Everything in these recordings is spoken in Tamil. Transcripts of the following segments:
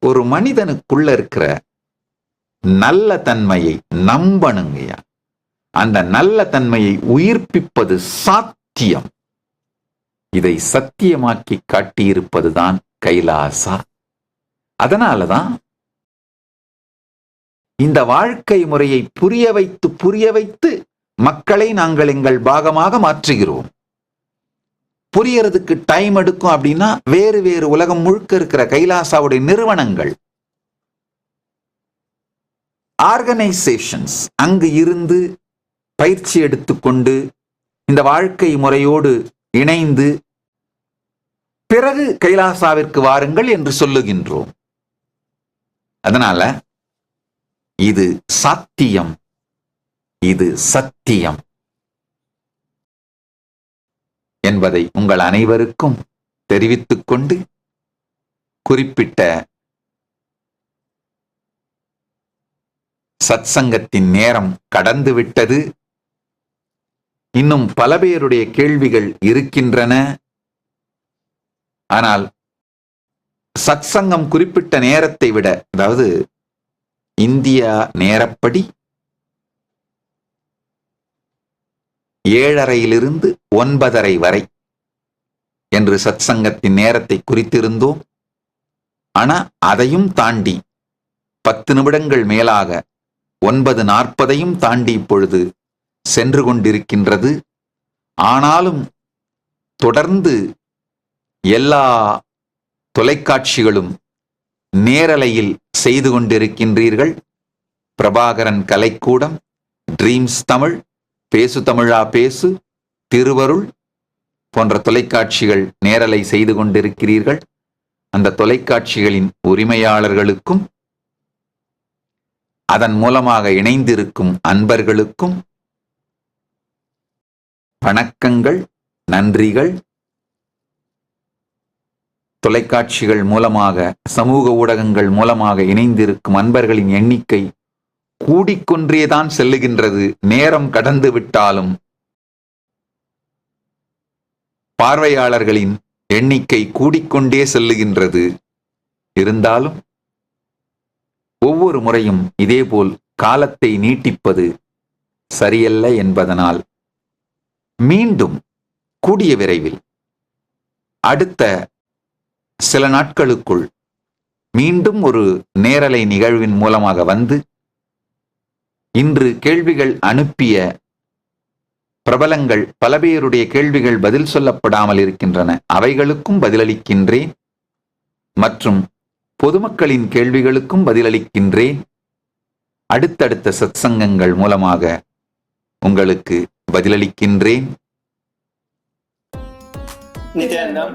ஒரு மனிதனுக்குள்ள இருக்கிற நல்ல தன்மையை நம்பணுங்கய்யா. அந்த நல்ல தன்மையை உயிர்ப்பிப்பது சாத்தியம். இதை சத்தியமாக்கி காட்டியிருப்பதுதான் கைலாசா. அதனாலதான் இந்த வாழ்க்கை முறையை புரிய வைத்து மக்களை நாங்கள் எங்கள் பாகமாக மாற்றுகிறோம். புரியறதுக்கு டைம் எடுக்கும் அப்படின்னா வேறு வேறு உலகம் முழுக்க இருக்கிற கைலாசாவுடைய நிறுவனங்கள், ஆர்கனைசேஷன்ஸ் அங்கு இருந்து பயிற்சி எடுத்துக்கொண்டு இந்த வாழ்க்கை முறையோடு இணைந்து பிறகு கைலாசாவிற்கு வாருங்கள் என்று சொல்லுகின்றோம். அதனால இது சாத்தியம், இது சத்தியம் என்பதை உங்கள் அனைவருக்கும் தெரிவித்துக் கொண்டு, குறிப்பிட்ட சத்சங்கத்தின் நேரம் கடந்து விட்டது. இன்னும் பல பேருடைய கேள்விகள் இருக்கின்றன. ஆனால் சத்சங்கம் குறிப்பிட்ட நேரத்தை விட, அதாவது இந்தியா நேரப்படி 7:30 9:30 வரை என்று சத்சங்கத்தின் நேரத்தை குறித்திருந்தோம். ஆனா அதையும் தாண்டி 10 நிமிடங்கள் மேலாக 9:40 தாண்டி இப்பொழுது சென்று கொண்டிருக்கின்றது. ஆனாலும் தொடர்ந்து எல்லா தொலைக்காட்சிகளும் நேரலையில் செய்து கொண்டிருக்கின்றீர்கள். பிரபாகரன் கலைக்கூடம், ட்ரீம்ஸ் தமிழ், பேசு தமிழா பேசு, திருவருள் போன்ற தொலைக்காட்சிகள் நேரலை செய்து கொண்டிருக்கிறீர்கள். அந்த தொலைக்காட்சிகளின் உரிமையாளர்களுக்கும் அதன் மூலமாக இணைந்திருக்கும் அன்பர்களுக்கும் வணக்கங்கள், நன்றிகள். தொலைக்காட்சிகள் மூலமாக, சமூக ஊடகங்கள் மூலமாக இணைந்திருக்கும் அன்பர்களின் எண்ணிக்கை கூடிக்கொன்றேதான் செல்லுகின்றது. நேரம் கடந்து விட்டாலும் பார்வையாளர்களின் எண்ணிக்கை கூடிக்கொண்டே செல்லுகின்றது. இருந்தாலும் ஒவ்வொரு முறையும் இதேபோல் காலத்தை நீட்டிப்பது சரியல்ல என்பதனால் மீண்டும் கூடிய விரைவில் அடுத்த சில நாட்களுக்குள் மீண்டும் ஒரு நேரலை நிகழ்வின் மூலமாக வந்து, இன்று கேள்விகள் அனுப்பிய பிரபலங்கள் பல பேருடைய கேள்விகள் பதில் சொல்லப்படாமல் இருக்கின்றன. அவைகளுக்கும் பதிலளிக்கின்றேன் மற்றும் பொதுமக்களின் கேள்விகளுக்கும் பதிலளிக்கின்றேன். அடுத்தடுத்த சத்சங்கங்கள் மூலமாக உங்களுக்கு பதிலளிக்கின்றேன். Nityanandam,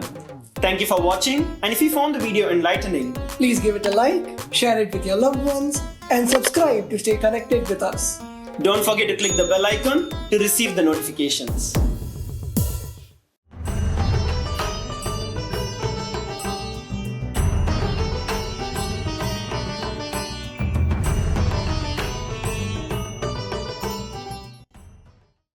thank you for watching, and if you found the video enlightening, please give it a like, share it with your loved ones, and subscribe to stay connected with us. Don't forget to click the bell icon to receive the notifications.